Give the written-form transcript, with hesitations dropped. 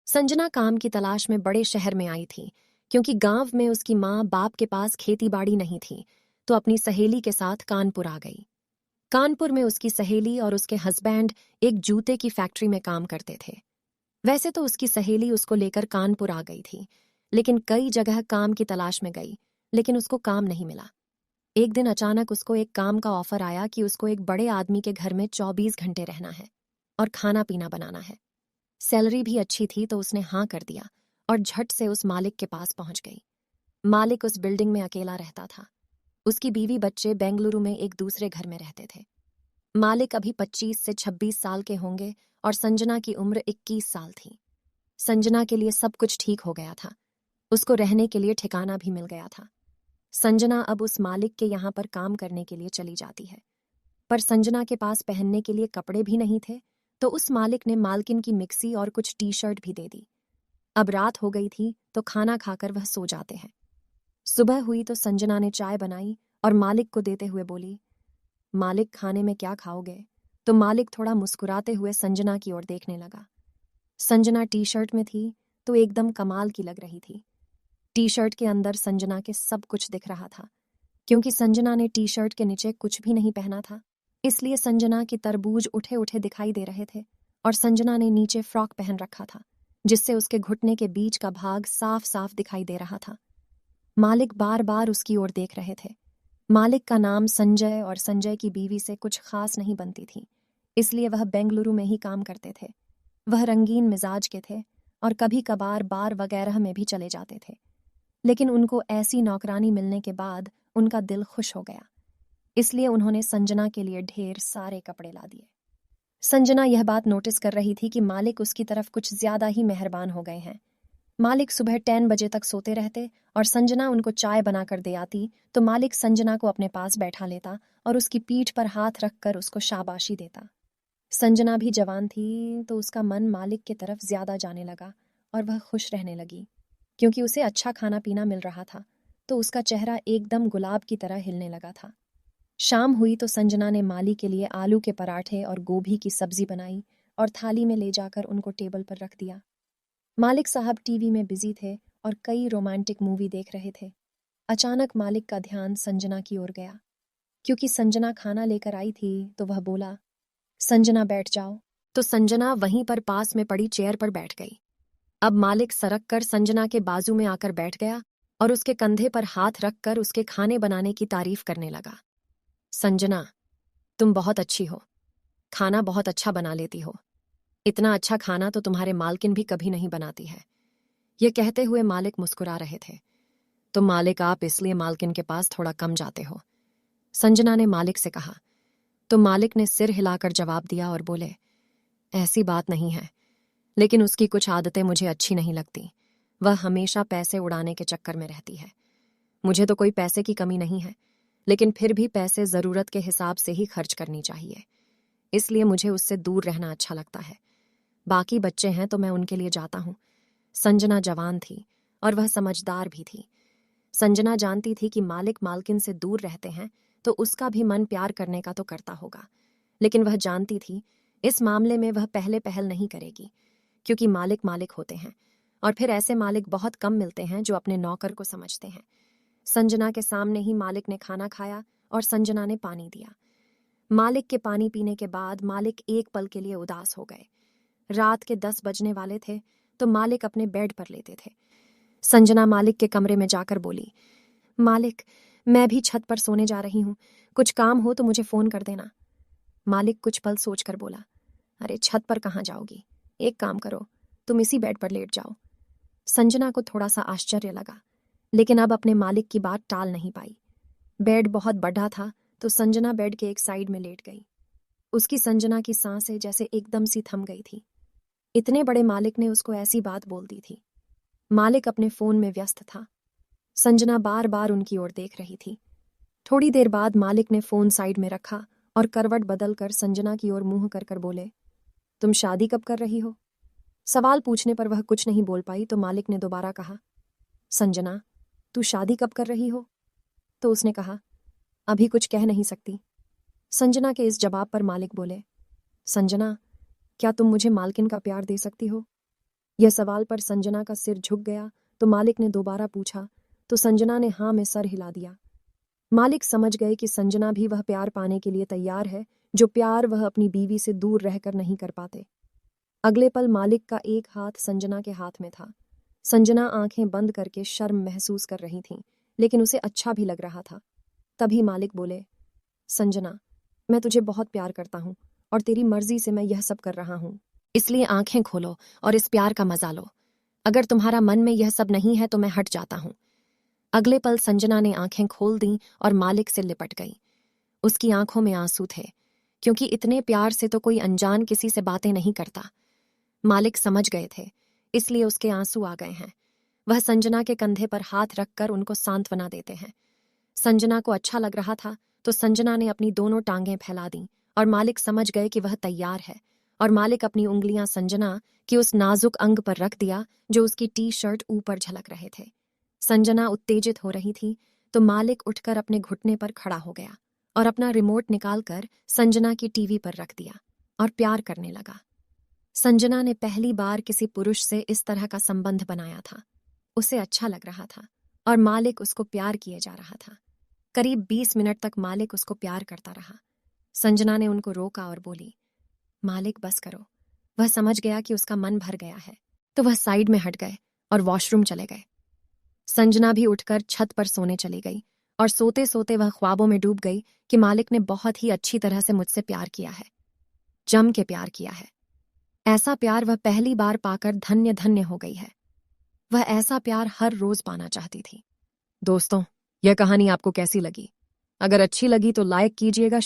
संजना काम की तलाश में बड़े शहर में आई थी क्योंकि गांव में उसकी माँ बाप के पास खेती बाड़ी नहीं थी, तो अपनी सहेली के साथ कानपुर आ गई। कानपुर में उसकी सहेली और उसके हस्बैंड एक जूते की फैक्ट्री में काम करते थे। वैसे तो उसकी सहेली उसको लेकर कानपुर आ गई थी, लेकिन कई जगह काम की तलाश में गई, लेकिन उसको काम नहीं मिला। एक दिन अचानक उसको एक काम का ऑफर आया कि उसको एक बड़े आदमी के घर में 24 घंटे रहना है और खाना पीना बनाना है। सैलरी भी अच्छी थी, तो उसने हाँ कर दिया और झट से उस मालिक के पास पहुंच गई। मालिक उस बिल्डिंग में अकेला रहता था। उसकी बीवी बच्चे बेंगलुरु में एक दूसरे घर में रहते थे। मालिक अभी 25 से 26 साल के होंगे और संजना की उम्र 21 साल थी। संजना के लिए सब कुछ ठीक हो गया था। उसको रहने के लिए ठिकाना भी मिल गया था। संजना अब उस मालिक के यहाँ पर काम करने के लिए चली जाती है, पर संजना के पास पहनने के लिए कपड़े भी नहीं थे, तो उस मालिक ने मालकिन की मिक्सी और कुछ टी शर्ट भी दे दी। अब रात हो गई थी, तो खाना खाकर वह सो जाते हैं। सुबह हुई तो संजना ने चाय बनाई और मालिक को देते हुए बोली, मालिक खाने में क्या खाओगे? तो मालिक थोड़ा मुस्कुराते हुए संजना की ओर देखने लगा। संजना टी शर्ट में थी, तो एकदम कमाल की लग रही थी। टी शर्ट के अंदर संजना के सब कुछ दिख रहा था, क्योंकि संजना ने टी शर्ट के नीचे कुछ भी नहीं पहना था, इसलिए संजना के तरबूज उठे उठे दिखाई दे रहे थे। और संजना ने नीचे फ्रॉक पहन रखा था, जिससे उसके घुटने के बीच का भाग साफ साफ दिखाई दे रहा था। मालिक बार बार उसकी ओर देख रहे थे। मालिक का नाम संजय और संजय की बीवी से कुछ खास नहीं बनती थी, इसलिए वह बेंगलुरु में ही काम करते थे। वह रंगीन मिजाज के थे और कभी कभार बार वगैरह में भी चले जाते थे, लेकिन उनको ऐसी नौकरानी मिलने के बाद उनका दिल खुश हो गया, इसलिए उन्होंने संजना के लिए ढेर सारे कपड़े ला दिए। संजना यह बात नोटिस कर रही थी कि मालिक उसकी तरफ कुछ ज्यादा ही मेहरबान हो गए हैं। मालिक सुबह 10 बजे तक सोते रहते और संजना उनको चाय बनाकर दे आती, तो मालिक संजना को अपने पास बैठा लेता और उसकी पीठ पर हाथ रखकर उसको शाबाशी देता। संजना भी जवान थी, तो उसका मन मालिक की तरफ ज्यादा जाने लगा और वह खुश रहने लगी, क्योंकि उसे अच्छा खाना पीना मिल रहा था, तो उसका चेहरा एकदम गुलाब की तरह हिलने लगा था। शाम हुई तो संजना ने माली के लिए आलू के पराठे और गोभी की सब्जी बनाई और थाली में ले जाकर उनको टेबल पर रख दिया। मालिक साहब टीवी में बिजी थे और कई रोमांटिक मूवी देख रहे थे। अचानक मालिक का ध्यान संजना की ओर गया, क्योंकि संजना खाना लेकर आई थी, तो वह बोला, संजना बैठ जाओ। तो संजना वहीं पर पास में पड़ी चेयर पर बैठ गई। अब मालिक सरक कर संजना के बाजू में आकर बैठ गया और उसके कंधे पर हाथ रखकर उसके खाने बनाने की तारीफ करने लगा। संजना, तुम बहुत अच्छी हो, खाना बहुत अच्छा बना लेती हो। इतना अच्छा खाना तो तुम्हारे मालकिन भी कभी नहीं बनाती है। ये कहते हुए मालिक मुस्कुरा रहे थे। तो मालिक, आप इसलिए मालकिन के पास थोड़ा कम जाते हो, संजना ने मालिक से कहा। तो मालिक ने सिर हिलाकर जवाब दिया और बोले, ऐसी बात नहीं है, लेकिन उसकी कुछ आदतें मुझे अच्छी नहीं लगती। वह हमेशा पैसे उड़ाने के चक्कर में रहती है। मुझे तो कोई पैसे की कमी नहीं है, लेकिन फिर भी पैसे जरूरत के हिसाब से ही खर्च करनी चाहिए, इसलिए मुझे उससे दूर रहना अच्छा लगता है। बाकी बच्चे हैं तो मैं उनके लिए जाता हूँ। संजना जवान थी और वह समझदार भी थी। संजना जानती थी कि मालिक मालकिन से दूर रहते हैं, तो उसका भी मन प्यार करने का तो करता होगा, लेकिन वह जानती थी इस मामले में वह पहले पहल नहीं करेगी, क्योंकि मालिक मालिक होते हैं और फिर ऐसे मालिक बहुत कम मिलते हैं जो अपने नौकर को समझते हैं। संजना के सामने ही मालिक ने खाना खाया और संजना ने पानी दिया। मालिक के पानी पीने के बाद मालिक एक पल के लिए उदास हो गए। रात के 10 बजने वाले थे, तो मालिक अपने बेड पर लेते थे। संजना मालिक के कमरे में जाकर बोली, मालिक, मैं भी छत पर सोने जा रही हूँ, कुछ काम हो तो मुझे फोन कर देना। मालिक कुछ पल सोचकर बोला, अरे छत पर कहाँ जाओगी, एक काम करो, तुम इसी बेड पर लेट जाओ। संजना को थोड़ा सा आश्चर्य लगा, लेकिन अब अपने मालिक की बात टाल नहीं पाई। बेड बहुत बड़ा था, तो संजना बेड के एक साइड में लेट गई। उसकी संजना की सांसें जैसे एकदम सी थम गई थी। इतने बड़े मालिक ने उसको ऐसी बात बोल दी थी। मालिक अपने फोन में व्यस्त था। संजना बार बार उनकी ओर देख रही थी। थोड़ी देर बाद मालिक ने फोन साइड में रखा और करवट बदलकर संजना की ओर मुंह कर कर बोले, तुम शादी कब कर रही हो? सवाल पूछने पर वह कुछ नहीं बोल पाई, तो मालिक ने दोबारा कहा, संजना, तू शादी कब कर रही हो? तो उसने कहा, अभी कुछ कह नहीं सकती। संजना के इस जवाब पर मालिक बोले, संजना, क्या तुम मुझे मालकिन का प्यार दे सकती हो? यह सवाल पर संजना का सिर झुक गया तो मालिक ने दोबारा पूछा तो संजना ने हाँ में सर हिला दिया। मालिक समझ गए कि संजना भी वह प्यार पाने के लिए तैयार है जो प्यार वह अपनी बीवी से दूर रहकर नहीं कर पाते। अगले पल मालिक का एक हाथ संजना के हाथ में था। संजना आंखें बंद करके शर्म महसूस कर रही थी, लेकिन उसे अच्छा भी लग रहा था। तभी मालिक बोले, संजना, मैं तुझे बहुत प्यार करता हूँ और तेरी मर्जी से मैं यह सब कर रहा हूँ, इसलिए आंखें खोलो और इस प्यार का मजा लो। अगर तुम्हारा मन में यह सब नहीं है तो मैं हट जाता हूँ। अगले पल संजना ने आंखें खोल दी और मालिक से लिपट गई। उसकी आंखों में आंसू थे, क्योंकि इतने प्यार से तो कोई अनजान किसी से बातें नहीं करता। मालिक समझ गए थे, इसलिए उसके आंसू आ गए हैं। वह संजना के कंधे पर हाथ रखकर उनको सांत्वना देते हैं। संजना को अच्छा लग रहा था तो संजना ने अपनी दोनों टांगें फैला दी और मालिक समझ गए कि वह तैयार है। और मालिक अपनी उंगलियां संजना के उस नाजुक अंग पर रख दिया जो उसकी टी शर्ट ऊपर झलक रहे थे। संजना उत्तेजित हो रही थी तो मालिक उठकर अपने घुटने पर खड़ा हो गया और अपना रिमोट निकालकर संजना की टीवी पर रख दिया और प्यार करने लगा। संजना ने पहली बार किसी पुरुष से इस तरह का संबंध बनाया था। उसे अच्छा लग रहा था और मालिक उसको प्यार किए जा रहा था। करीब 20 मिनट तक मालिक उसको प्यार करता रहा। संजना ने उनको रोका और बोली, मालिक बस करो। वह समझ गया कि उसका मन भर गया है तो वह साइड में हट गए और वॉशरूम चले गए। संजना भी उठकर छत पर सोने चली गई और सोते सोते वह ख्वाबों में डूब गई कि मालिक ने बहुत ही अच्छी तरह से मुझसे प्यार किया है, जम के प्यार किया है। ऐसा प्यार वह पहली बार पाकर धन्य धन्य हो गई है। वह ऐसा प्यार हर रोज पाना चाहती थी। दोस्तों, यह कहानी आपको कैसी लगी? अगर अच्छी लगी तो लाइक कीजिएगा।